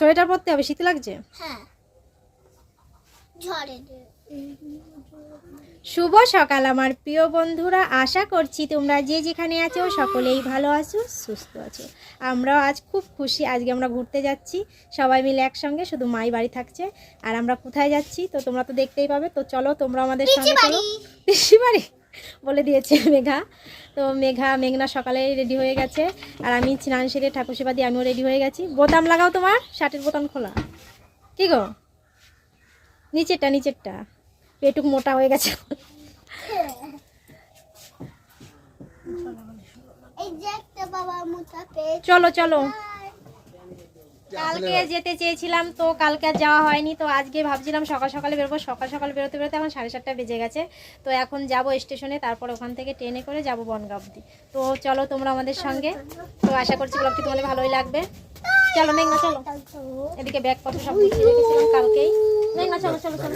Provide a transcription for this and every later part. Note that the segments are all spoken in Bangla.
সোয়েটার পরতে হবে, শীত লাগছে। হ্যাঁ শুভ সকাল আমার প্রিয় বন্ধুরা, আশা করছি তোমরা যে যেখানে আছো সকলেই ভালো আছো, সুস্থ আছো। আমরাও আজ খুব খুশি। আজকে আমরা ঘুরতে যাচ্ছি সবাই মিলে একসঙ্গে, শুধু মাই বাড়ি থাকছে। আর আমরা কোথায় যাচ্ছি তো তোমরা তো দেখতেই পাবে। তো চলো তোমরা আমাদের সঙ্গে চলো। পিসি বাড়ি বলে দিয়েছে মেঘা। তো মেঘনা সকালে রেডি হয়ে গেছে, আর আমি স্নান সেরে ঠাকুর সেবা দিয়ে আমিও রেডি হয়ে গেছি। বোতাম লাগাও, তোমার শার্টের বোতাম খোলা। কি গো, নিচেরটা পেটুক মোটা হয়ে গেছে। চলো চলো, কালকে যেতে চেয়েছিলাম তো কালকে আর যাওয়া হয়নি। তো আজকে ভাবছিলাম সকাল সকালে বেরোবো, সকাল বেরোতে এখন 7:30 বেজে গেছে। তো এখন যাব স্টেশনে, তারপর ওখান থেকে ট্রেনে করে যাব বনগাঁ অবধি। তো চলো তোমরা আমাদের সঙ্গে। তো আশা করছি ব্লগটি তোমাদের ভালোই লাগবে। চলো মেঘনা চলো, এদিকে ব্যাগপত্র সব গুছিয়ে রেখেছিলাম কালকেই। মেঘনা চলো চলো চলো।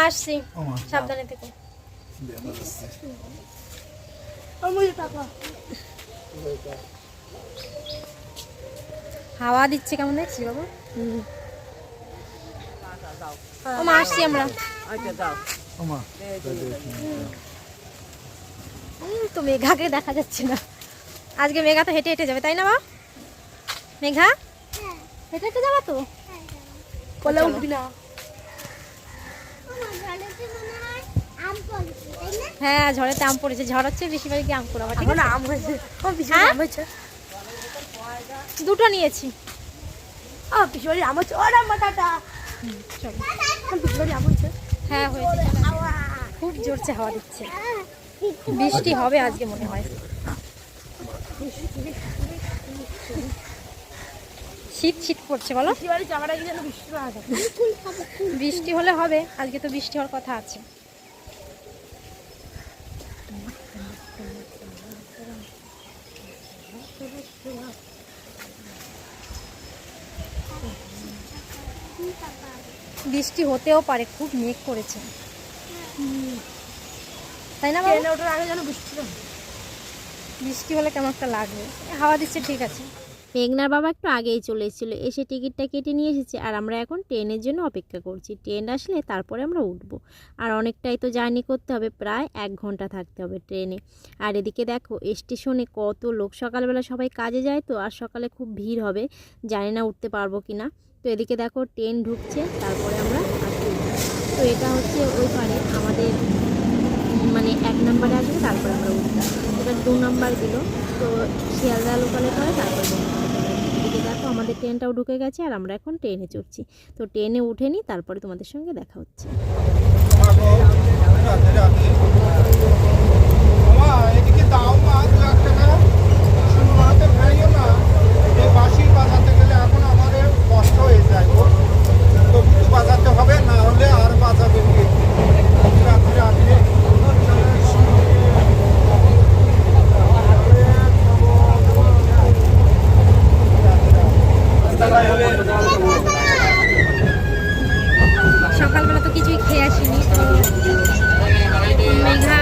আসছি, সাবধানে থেকো। হাওয়া দিচ্ছে কেমন দেখছি বাবা। আসছি আমরা। তো মেঘাকে দেখা যাচ্ছে না আজকে। মেঘা তো হেঁটে হেঁটে যাবে, তাই না বা? মেঘা হেঁটে হেঁটে যাবা তো? বলে উঠবি না। হ্যাঁ ঝড়েতে আম পড়েছে। ঝড় হচ্ছে, বেশি বাড়ি গিয়ে আম পোড়াবা। ঠিক আছে, আম হয়েছে। দুটো নিয়েছি। হ্যাঁ হয়েছে। খুব জোরছে হাওয়া দিচ্ছে, বৃষ্টি হবে আজকে মনে হয়। শীত শীত পড়ছে বলো। বৃষ্টি হলে হবে, আজকে তো বৃষ্টি হওয়ার কথা আছে। বৃষ্টি হতেও পারে, খুব মেঘ করেছে, তাই না? বৃষ্টি হলে কেমন একটা লাগবে। হাওয়া দিচ্ছে, ঠিক আছে। মেঘনার বাবা একটু আগেই চলে এসেছিলো, এসে টিকিটটা কেটে নিয়ে এসেছে। আর আমরা এখন ট্রেনের জন্য অপেক্ষা করছি। ট্রেন আসলে তারপরে আমরা উঠবো। আর অনেকটাই তো জার্নি করতে হবে, প্রায় 1 ঘন্টা থাকতে হবে ট্রেনে। আর এদিকে দেখো স্টেশনে কত লোক। সকালবেলা সবাই কাজে যায় তো, আর সকালে খুব ভিড় হবে, জানি না উঠতে পারবো কি না। তো এদিকে দেখো ট্রেন ঢুকছে, তারপরে আমরা আসবো। তো এটা হচ্ছে ওই পারে আমাদের মানে 1 নম্বরে আসবে, তারপরে আমরা উঠলাম। এটা 2 নম্বর দিল। তো শিয়ালদা লোকালে করে তারপরে এদিকে দেখো আমাদের ট্রেনটাও ঢুকে গেছে, আর আমরা এখন ট্রেনে চড়ছি। তো ট্রেনে উঠে নিই, তারপরে তোমাদের সঙ্গে দেখা হচ্ছে। সকালবেলা তো কিছুই খেয়ে আসিনি। তো মেঘা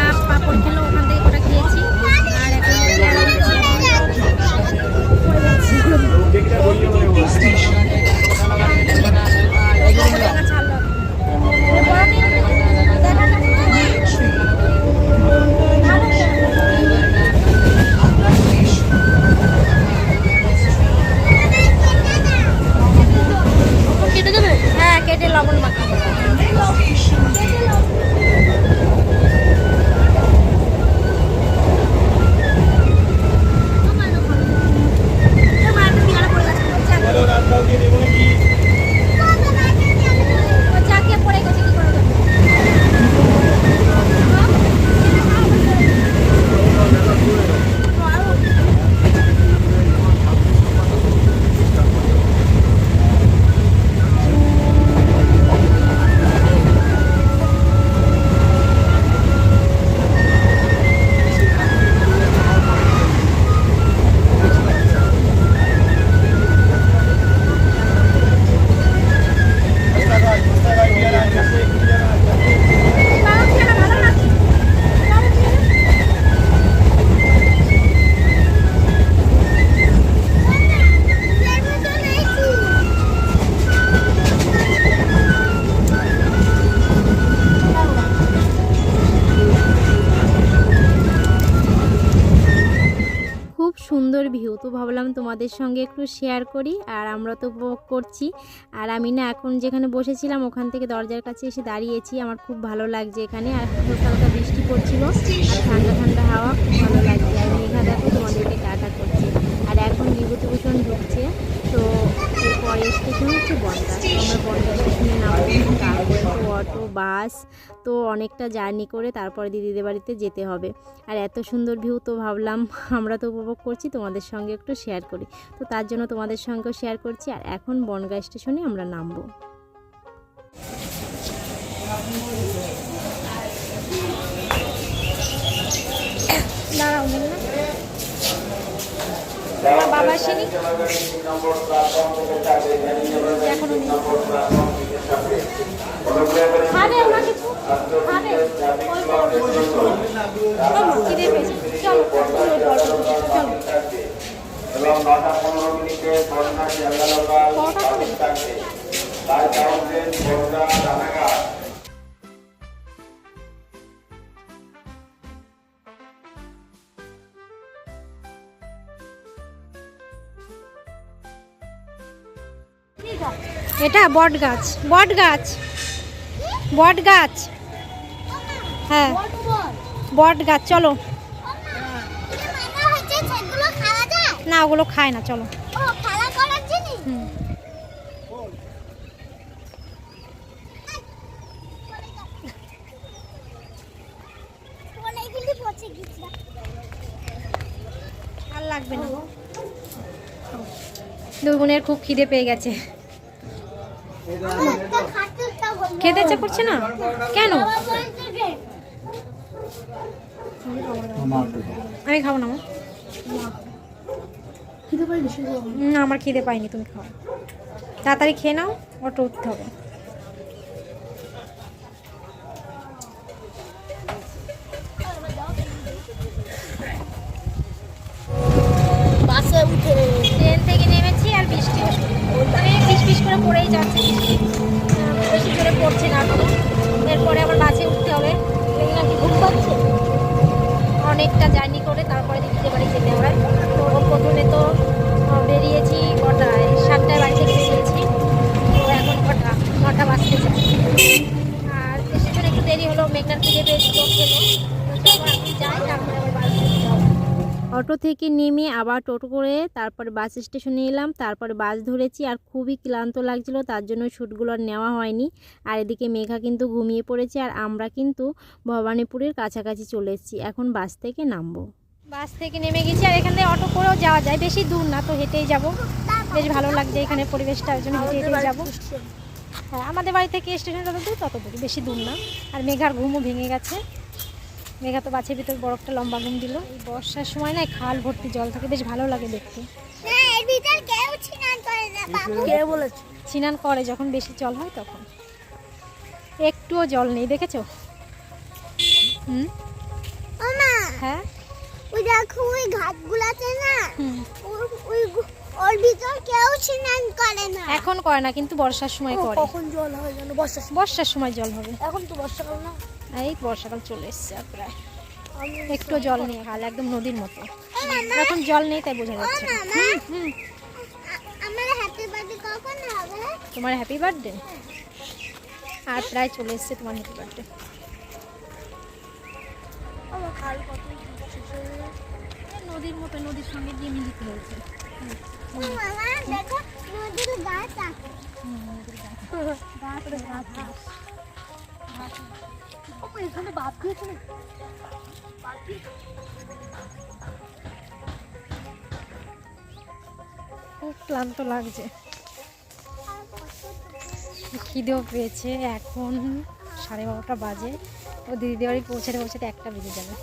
সুন্দর ভিউ, তো ভাবলাম তোমাদের সঙ্গে একটু শেয়ার করি। আর আমরা তো উপভোগ করছি। আর আমি না এখন যেখানে বসেছিলাম ওখান থেকে দরজার কাছে এসে দাঁড়িয়েছি, আমার খুব ভালো লাগছে এখানে। আর হালকা হালকা বৃষ্টি পড়ছিল আর ঠান্ডা ঠান্ডা হাওয়া, খুব ভালো লাগছে। আর মেঘা দেখো তোমাদেরকে টাটা করছে। আর এখন বিভূতিভূষণ ঢুকছে। তো এরপরে স্টেশন হচ্ছে বনগাঁ। তো আমরা বনগাঁ স্টেশনে নামবো, তারপরে তো অটো, বাস, তো অনেকটা জার্নি করে তারপরে দিদিদের বাড়িতে যেতে হবে। আর এত সুন্দর ভিউ, তো ভাবলাম আমরা তো উপভোগ করছি, তোমাদের সঙ্গে একটু শেয়ার করি। তো তার জন্য তোমাদের সঙ্গেও শেয়ার করছি। আর এখন বনগাঁ স্টেশনে আমরা নামবো। দাঁড়াও বাবা আসেনি এখনো, খাবে ওরা কিছু খাবে, খিদে পেয়েছে, চলো চলো। এবং 9:15 মিনিটে বনগাঁ শিয়ালদা লোকাল থাকবে। তাই যাওয়ার বনগাঁ রানাঘাট। এটা বট গাছ, বট গাছ, বট গাছ, হ্যাঁ বট গাছ। চলো না, ওগুলো খায় না, চলো। আর লাগবে না, দুই বোনের খুব খিদে পেয়ে গেছে। খেতে ইচ্ছা করছে না কেন? আমি খাবো না, না আমার খিদে পাইনি, তুমি খাও। তাড়াতাড়ি খেয়ে নাও, অটো উঠতে হবে। ট্রেন থেকে নেমেছি আর বৃষ্টি ফিস করে পড়েই যাচ্ছে, বৃষ্টি বেশি জোরে পড়ছে না এখনো। এরপরে আবার বাসে উঠতে হবে। নাকি ঘুম পাচ্ছে, অনেকটা জার্নি করে তারপরে দিদিদের বাড়ি যেতে হয়। তো প্রথমে তো বেরিয়েছি কটায়, 7টায় বাড়ি থেকে বেরিয়েছি। তো এখন কটা, 9টা বাজতে যায়। আর স্টেশনে একটু দেরি হলো, মেঘনার খিদে পেয়েছিল, খেলো। তারপর আমি যাই, তারপরে আবার বাড়ি যাও। অটো থেকে নেমে আবার টোটো করে তারপরে বাস স্টেশনে এলাম, তারপরে বাস ধরেছি। আর খুবই ক্লান্ত লাগছিল, তার জন্য শ্যুটগুলো আর নেওয়া হয়নি। আর এদিকে মেঘা কিন্তু ঘুমিয়ে পড়েছে। আর আমরা কিন্তু ভবানীপুরের কাছাকাছি চলে এসেছি, এখন বাস থেকে নামবো। বাস থেকে নেমে গেছি। আর এখান থেকে অটো করেও যাওয়া যায়, বেশি দূর না, তো হেঁটেই যাব। বেশ ভালো লাগছে এখানে পরিবেশটা, ওই জন্য হেঁটে হেঁটেই যাবো। হ্যাঁ, আমাদের বাড়ি থেকে স্টেশন যত দূর তত দূর, বেশি দূর না। আর মেঘার ঘুমও ভেঙে গেছে। মেঘা তো বাছের ভিতর বড় একটা লম্বা ঘুম দিল। এই বর্ষার সময় না খাল ভর্তি জল থাকে, বেশ ভালো লাগে দেখতে। স্নান করে যখন বেশি জল হয় তখন, একটুও জল নেই, দেখেছো? হ্যাঁ, ওই দেখো ওই ঘাটগুলাতে না, ওর ভিতর কেউ স্নান করে না। এখন করে না, কিন্তু বর্ষার সময় করে। কখন জল হয় জানো? বর্ষার সময় জল হবে। এখন তো বর্ষাকাল না, এই বর্ষাকাল চলে এসছে। আর প্রায় একটু জল নেই, খাল একদম নদীর মতো। এখন জল নেই তাই বোঝা যাচ্ছে। তোমার হ্যাপি বার্থডে, আর প্রায় চলে এসছে তোমার হ্যাপি বার্থডে। নদীর মতো, নদীর সঙ্গে গিয়ে মিলিত হয়েছে। খুব ক্লান্ত লাগছে, খিদেও পেয়েছে। এখন 12:30 বাজে। ও দিদিদের বাড়ি পৌঁছাতে 1টা বেজে যাবে।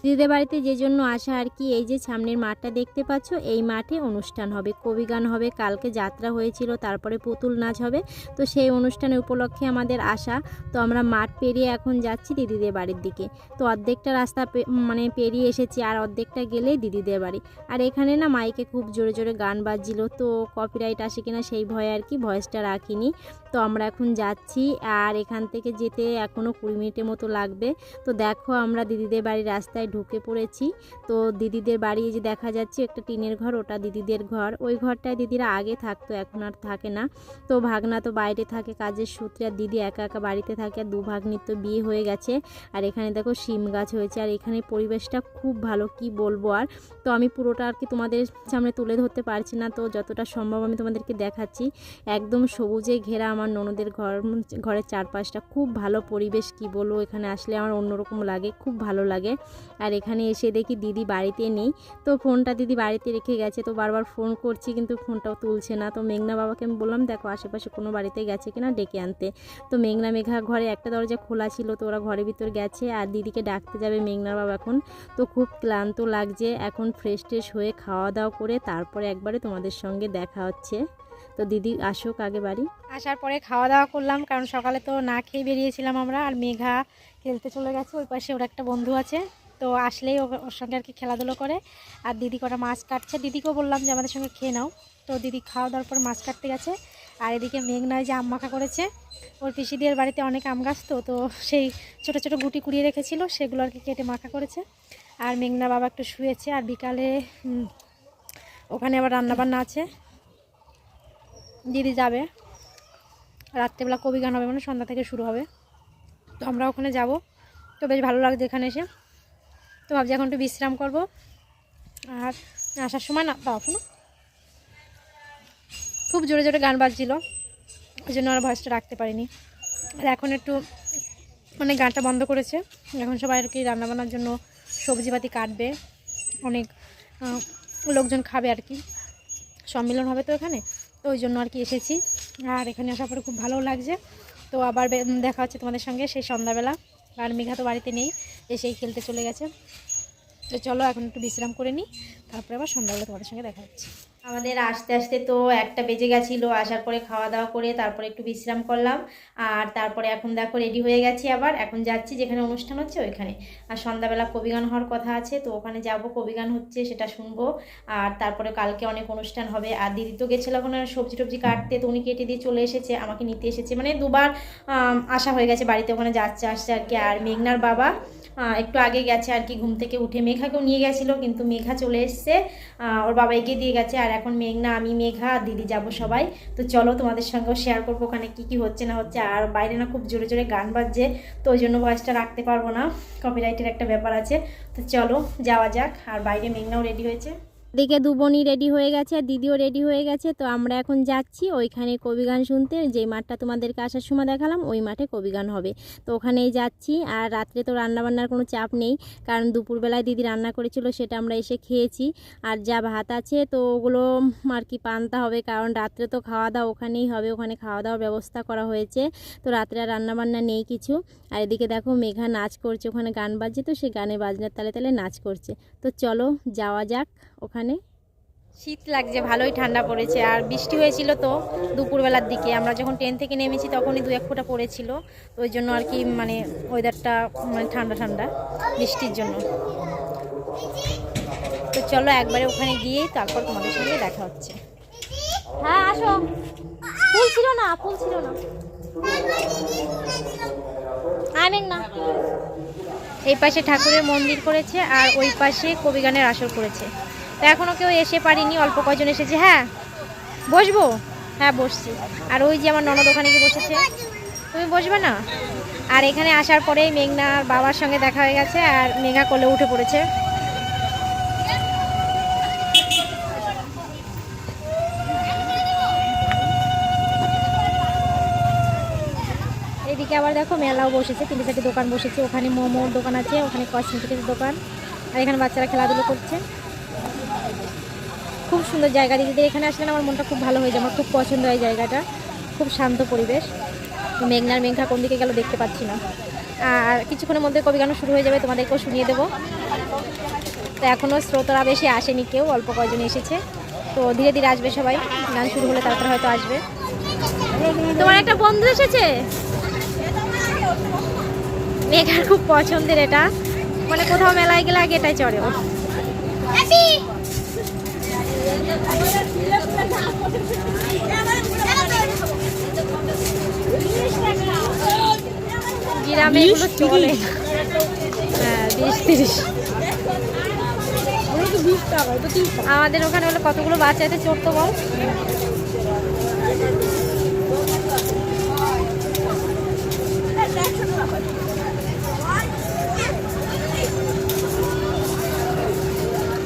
দিদিদের বাড়িতে যে জন্য আসা আর কি, এই যে সামনের মাঠটা দেখতে পাচ্ছ, এই মাঠে অনুষ্ঠান হবে, কবি গান হবে, কালকে যাত্রা হয়েছিল, তারপরে পুতুল নাচ হবে। তো সেই অনুষ্ঠানের উপলক্ষে আমাদের আসা। তো আমরা মাঠ পেরিয়ে এখন যাচ্ছি দিদিদের বাড়ির দিকে। তো অর্ধেকটা রাস্তা মানে পেরিয়ে এসেছি, আর অর্ধেকটা গেলেই দিদিদের বাড়ি। আর এখানে না মাইকে খুব জোরে জোরে গান বাজছিল, তো কপিরাইট আসে কিনা সেই ভয়ে আর কি ভয়েসটা রাখিনি। তো আমরা এখন যাচ্ছি, আর এখান থেকে যেতে এখনও 20 মিনিটের মতো লাগবে। তো দেখো আমরা দিদিদের বাড়ির রাস্তায় বাসায় ঢুকে পড়েছি। তো দিদিদের বাড়ি যে দেখা যাচ্ছে একটা টিনের ঘর, ওটা দিদিদের ঘর। ওই ঘরটায় দিদিরা আগে থাকতো, এখন আর থাকে না। তো ভাগনা তো বাইরে থাকে কাজের সূত্রে, আর দিদি একা একা বাড়িতে থাকে। আর 2 ভাগ্নির তো বিয়ে হয়ে গেছে। আর এখানে দেখো শিম গাছ হয়েছে, আর এখানে পরিবেশটা খুব ভালো, কি বলবো আর। তো আমি পুরোটা আর কি তোমাদের সামনে তুলে ধরতে পারছি না, তো যতটা সম্ভব আমি তোমাদেরকে দেখাচ্ছি। একদম সবুজে ঘেরা আমার ননদের ঘরের চারপাশটা, খুব ভালো পরিবেশ, কি বলবো। এখানে আসলে আমার অন্যরকম লাগে, খুব ভালো লাগে। আর এখানে এসে দেখি দিদি বাড়িতে নেই। তো ফোনটা দিদি বাড়িতে রেখে গেছে, তো বারবার ফোন করছি কিন্তু ফোনটাও তুলছে না। তো মেঘনা বাবাকে আমি বললাম দেখো আশেপাশে কোনো বাড়িতে গেছে কিনা ডেকে আনতে। তো মেঘনা মেঘা ঘরে একটা দরজা খোলা ছিল, তো ওরা ঘরের ভিতর গেছে। আর দিদিকে ডাকতে যাবে মেঘনার বাবা এখন। তো খুব ক্লান্ত লাগছে, এখন ফ্রেশ ট্রেশ হয়ে খাওয়া দাওয়া করে তারপরে একবারে তোমাদের সঙ্গে দেখা হচ্ছে। তো দিদি আসুক আগে বাড়ি। আসার পরে খাওয়া দাওয়া করলাম, কারণ সকালে তো না খেয়ে বেরিয়েছিলাম আমরা। আর মেঘা খেলতে চলে গেছে, ওই পাশে ওর একটা বন্ধু আছে, তো আসলেই ওর সঙ্গে আর কি খেলাধুলো করে। আর দিদি কটা মাছ কাটছে, দিদিকেও বললাম যে আমাদের সঙ্গে খেয়ে নাও। তো দিদি খাওয়া দাওয়ার পর মাছ কাটতে গেছে। আর এদিকে মেঘনায় যে আম মাখা করেছে, ওর পিসিদের বাড়িতে অনেক আম গাছ, তো সেই ছোটো ছোটো গুটি কুড়িয়ে রেখেছিল, সেগুলো আর কি কেটে মাখা করেছে। আর মেঘনা বাবা একটু শুয়েছে। আর বিকালে ওখানে আবার রান্নাবান্না আছে, দিদি যাবে। রাত্রেবেলা কবি গান হবে, মানে সন্ধ্যা থেকে শুরু হবে, তো আমরা ওখানে যাব। তো বেশ ভালো লাগছে এখানে এসে। তো ভাবছি এখন একটু বিশ্রাম করব। আর আসার সময় না দাও শোনো, খুব জোরে জোরে গান বাজছিল, ওই জন্য আর ভয়েসটা রাখতে পারিনি। আর এখন একটু মানে গানটা বন্ধ করেছে, এখন সবাই আর কি রান্নাবান্নার জন্য সবজিপাতি কাটবে, অনেক লোকজন খাবে আর কি, সম্মেলন হবে তো এখানে, তো ওই জন্য আর কি এসেছি। আর এখানে আসার পরে খুব ভালো লাগছে। তো আবার দেখা হচ্ছে তোমাদের সঙ্গে সেই সন্ধ্যাবেলা। আর মেঘা তো বাড়িতে নেই, এসেই খেলতে চলে গেছে। তো চলো এখন একটু বিশ্রাম করে নিই, তারপরে আবার সন্ধ্যাবেলা তোমাদের সঙ্গে দেখা হচ্ছে। আমাদের আসতে আসতে তো 1টা বেজে গেছিলো। আসার পরে খাওয়া দাওয়া করে তারপরে একটু বিশ্রাম করলাম। আর তারপরে এখন দেখো রেডি হয়ে গেছি, আবার এখন যাচ্ছি যেখানে অনুষ্ঠান হচ্ছে ওইখানে। আর সন্ধ্যাবেলা কবিগান হওয়ার কথা আছে, তো ওখানে যাব, কবিগান হচ্ছে সেটা শুনবো। আর তারপরে কালকে অনেক অনুষ্ঠান হবে। আর দিদি তো গেছিলো ওখানে সবজি টবজি কাটতে, তো উনি কেটে দিয়ে চলে এসেছে, আমাকে নিতে এসেছে, মানে 2বার আসা হয়ে গেছে বাড়িতে, ওখানে যাচ্ছে আসছে আর কি। আর মেঘনার বাবা একটু আগে গেছে আর কি, ঘুম থেকে উঠে। মেঘাকেও নিয়ে গেছিলো, কিন্তু মেঘা চলে এসছে, ওর বাবা এগিয়ে দিয়ে গেছে। আর এখন মেঘনা, আমি, মেঘা, দিদি যাব সবাই। তো চলো তোমাদের সঙ্গেও শেয়ার করবো ওখানে কী কী হচ্ছে না হচ্ছে। আর বাইরে না খুব জোরে জোরে গান বাজছে, তো ওই জন্য ভয়েসটা রাখতে পারবো না, কপিরাইটের একটা ব্যাপার আছে। তো চলো যাওয়া যাক। আর বাইরে মেঘনাও রেডি হয়েছে, দিকে 2 বোনই রেডি হয়ে গেছে, আর দিদিও রেডি হয়ে গেছে। তো আমরা এখন যাচ্ছি ওইখানে কবিগান শুনতে, যেই মাঠটা তোমাদেরকে আসার সময় দেখালাম ওই মাঠে কবিগান হবে, তো ওখানেই যাচ্ছি। আর রাত্রে তো রান্নাবান্নার কোনো চাপ নেই, কারণ দুপুরবেলায় দিদি রান্না করেছিল, সেটা আমরা এসে খেয়েছি। আর যা ভাত আছে তো ওগুলো আর কি পান্তা হবে, কারণ রাত্রে তো খাওয়া দাওয়া ওখানেই হবে, ওখানে খাওয়া দাওয়ার ব্যবস্থা করা হয়েছে। তো রাত্রে আর রান্নাবান্না নেই কিছু। আর এদিকে দেখো মেঘা নাচ করছে, ওখানে গান বাজছে, তো সে গানে বাজনার তালে তালে নাচ করছে। তো চলো যাওয়া যাক ওখানে। শীত লাগছে, ভালোই ঠান্ডা পড়েছে। আর বৃষ্টি হয়েছিল তো দুপুরবেলার দিকে, আমরা যখন ট্রেন থেকে নেমেছি তখনই 2-1 ফোঁটা পড়েছিল, তো ওই জন্য আর কি মানে ওয়েদারটা মানে ঠান্ডা ঠান্ডা বৃষ্টির জন্য। তো চলো একবারে ওখানে গিয়েই তারপর তোমাদের সঙ্গে দেখা হচ্ছে। হ্যাঁ আসো, ফুল ছিল না, ফুল ছিল না, আনেন না। এই পাশে ঠাকুরের মন্দির করেছে, আর ওই পাশে কবিগানের আসর করেছে। তো এখনও কেউ এসে পারিনি, অল্প কয়জন এসেছে। হ্যাঁ বসবো, হ্যাঁ বসছি। আর ওই যে আমার ননদ ওখানে গিয়ে বসেছে, তুমি বসবে না? আর এখানে আসার পরেই মেঘনার বাবার সঙ্গে দেখা হয়ে গেছে, আর মেঘা কোলে উঠে পড়েছে। এদিকে আবার দেখো মেলাও বসেছে, 3-4টি দোকান বসেছে, ওখানে মোমোর দোকান আছে, ওখানে কসমেটিক্সের দোকান, আর এখানে বাচ্চারা খেলাধুলো করছে। খুব সুন্দর জায়গা, দিদিদের এখানে আসলে আমার মনটা খুব ভালো হয়ে যায়, আমার খুব পছন্দ হয় জায়গাটা, খুব শান্ত পরিবেশ। মেঘনার মেঘা কোন দিকে গেল দেখতে পাচ্ছি না। আর কিছুক্ষণের মধ্যে কবি গানও শুরু হয়ে যাবে, তোমাদেরকেও শুনিয়ে দেবো। তো এখনও শ্রোতারা বেশি আসেনি, কেউ অল্প কয়জন এসেছে, তো ধীরে ধীরে আসবে সবাই, গান শুরু হলে তারপরে হয়তো আসবে। তোমার একটা বন্ধু এসেছে, মেঘার খুব পছন্দের এটা, মানে কোথাও মেলায় গেলে আগে এটাই চড়ে ও। গ্রামে এগুলো চলে, হ্যাঁ 20 30। আমাদের ওখানে হলো কতগুলো বাচ্চা এতে চড়তো বল?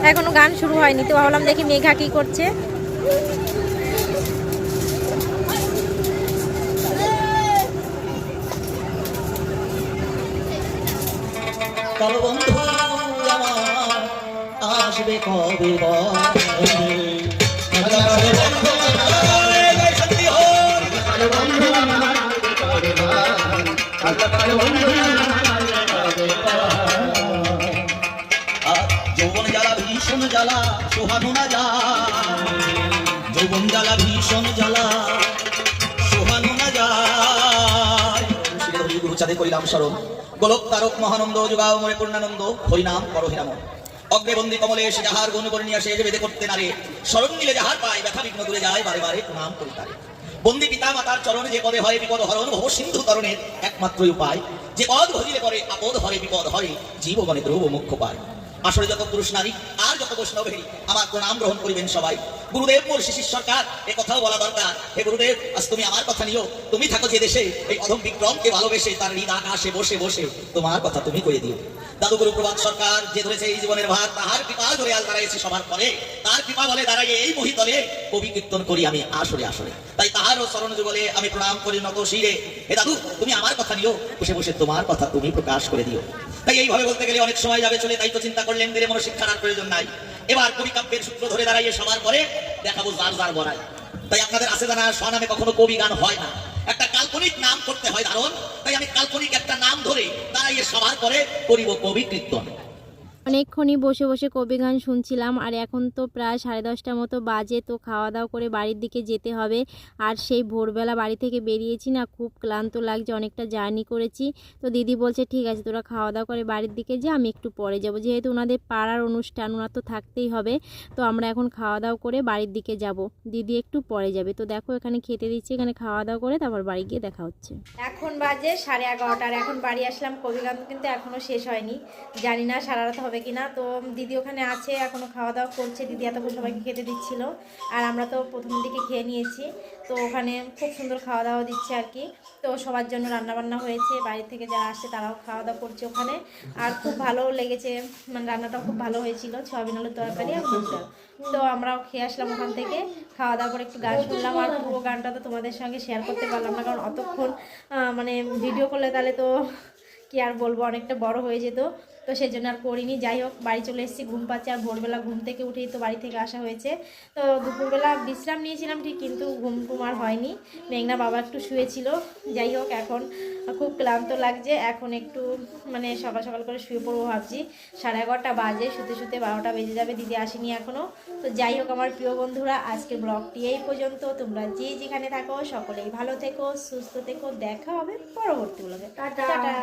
এখনো গান শুরু হয়নি, তো ভাবলাম দেখি মেঘা কি করছে। কালো বন্ধু আমার আসবে কবে যৌবন জ্বালা ভীষণ জ্বালা সোহানো না যায়, যৌবন জ্বালা ভীষণ জ্বালা সোহানো না যায়। গুরু চাঁদে করিলাম স্মরণ, গোলক তারক মহানন্দ যুগাও মরে পূর্ণানন্দ, হরিনাম করো হিরামন। অগ্রেবন্দী কমলে এসে যাহার গুণ করে নিয়ে আসে যে বেদে করতে নারে, স্মরণ নিলে যাহার পায় ব্যথা বিঘ্ন দূরে যায়, বারে বারে প্রণাম করি তারে। বন্দী পিতা মাতার চরণে যে পদে হয় বিপদ হরণ, ভব সিন্ধু তরণের একমাত্রই উপায়, যে পদ ভজিলে পরে আপদ হরে বিপদ হরে, জীবগণে ধ্রুব মুখ্য পায়। আসলে যত পুরুষ নারী আর যত বৈষ্ণবেরই আমার প্রণাম গ্রহণ করিবেন সবাই। গুরুদেব মোর শিশির সরকার, এ কথাও বলা দরকার। হে গুরুদেব, আজ তুমি আমার কথা নিও, তুমি থাকো যে দেশে, এই অধম বিক্রমকে ভালোবেসে তার হৃদ আকাশে বসে বসে তোমার কথা তুমি কয়ে দিও। দাদু গুরু প্রভাত সরকার যে ধরেছে এই জীবনের ভাগ, তাহার কৃপা ধরে আল দাঁড়াইছে সবার পরে, তার কৃপা বলে দাঁড়াইয়ে এই মহিতলে কবি কীর্তন করি আমি আসরে আসরে। তাই তাহারও চরণ যুগলে আমি প্রণাম করি নত শিরে। হে দাদু, তুমি আমার কথা নিও, বসে বসে তোমার কথা তুমি প্রকাশ করে দিও। তাই এইভাবে বলতে গেলে অনেক সময় যাবে চলে, তাই তো চিন্তা করলেন দিলে মনে শিক্ষার আর প্রয়োজন নাই। এবার কবি কাব্যের সূত্র ধরে দাঁড়াইয়ে সবার পরে দেখাবো যার যার বড়াই। তাই আপনাদের আছে জানা, স্বনামে কখনো কবি গান হয় না, একটা কাল্পনিক নাম করতে হয় ধারণ। তাই আমি কাল্পনিক একটা নাম ধরে দাঁড়াইয়ে সবার পরে করিব কবি কীর্তন। অনেকক্ষণই বসে বসে কবি গান শুনছিলাম, আর এখন তো প্রায় 10:30 মতো বাজে, তো খাওয়া দাওয়া করে বাড়ির দিকে যেতে হবে। আর সেই ভোরবেলা বাড়ি থেকে বেরিয়েছি না, খুব ক্লান্ত লাগছে, অনেকটা জার্নি করেছি। তো দিদি বলছে ঠিক আছে তোরা খাওয়া দাওয়া করে বাড়ির দিকে যা, আমি একটু পরে যাব, যেহেতু ওনাদের পাড়ার অনুষ্ঠান, ওনার তো থাকতেই হবে। তো আমরা এখন খাওয়া দাওয়া করে বাড়ির দিকে যাব, দিদি একটু পরে যাবে। তো দেখো এখানে খেতে দিচ্ছি, এখানে খাওয়া দাওয়া করে তারপর বাড়ি গিয়ে দেখা হচ্ছে। এখন বাজে 11:30, আর এখন বাড়ি আসলাম। কবি গান কিন্তু এখনও শেষ হয়নি, জানি না সারা রাত হবে কিনা। তো দিদি ওখানে আছে, এখনো খাওয়া দাওয়া করছে, দিদি এতক্ষণ সবাইকে খেতে দিচ্ছিল, আর আমরা তো প্রথম দিকে খেয়ে নিয়েছি। তো ওখানে খুব সুন্দর খাওয়া দাওয়া দিচ্ছে আর কি। তো সবার জন্য রান্নাবান্না হয়েছে, বাড়ি থেকে যারা আসছে তারাও খাওয়া দাওয়া করছে ওখানে। আর খুব ভালো লেগেছে, মানে রান্নাটাও খুব ভালো হয়েছিল, সয়াবিন আলুর তরকারি আর মুগ ডাল। তো আমরাও খেয়ে আসলাম ওখান থেকে, খাওয়া দাওয়া করে একটু গান শুনলাম। আর পুরো গানটা তো তোমাদের সঙ্গে শেয়ার করতে পারলাম না, কারণ অতক্ষণ মানে ভিডিও করলে তাহলে তো কি আর বলবো, অনেকটা বড় হয়ে যেত, তো সেই জন্য আর করিনি। যাই হোক, বাড়ি চলে এসেছি, ঘুম পাচ্ছে, আর ভোরবেলা ঘুম থেকে উঠেই তো বাড়ি থেকে আসা হয়েছে। তো দুপুরবেলা বিশ্রাম নিয়েছিলাম ঠিক, কিন্তু ঘুম আর হয়নি। মেঘনা বাবা একটু শুয়েছিল। যাই হোক, এখন খুব ক্লান্ত লাগছে, এখন একটু মানে সকাল সকাল করে শুয়ে পড়বো ভাবছি। 11:30 বাজে, শুতে শুতে 12টা বেজে যাবে, দিদি আসেনি এখনও। তো যাই হোক আমার প্রিয় বন্ধুরা, আজকের ব্লগটি এই পর্যন্ত। তোমরা যে যেখানে থাকো সকলেই ভালো থেকো, সুস্থ থেকো, দেখা হবে পরবর্তী ব্লগে। টাটা।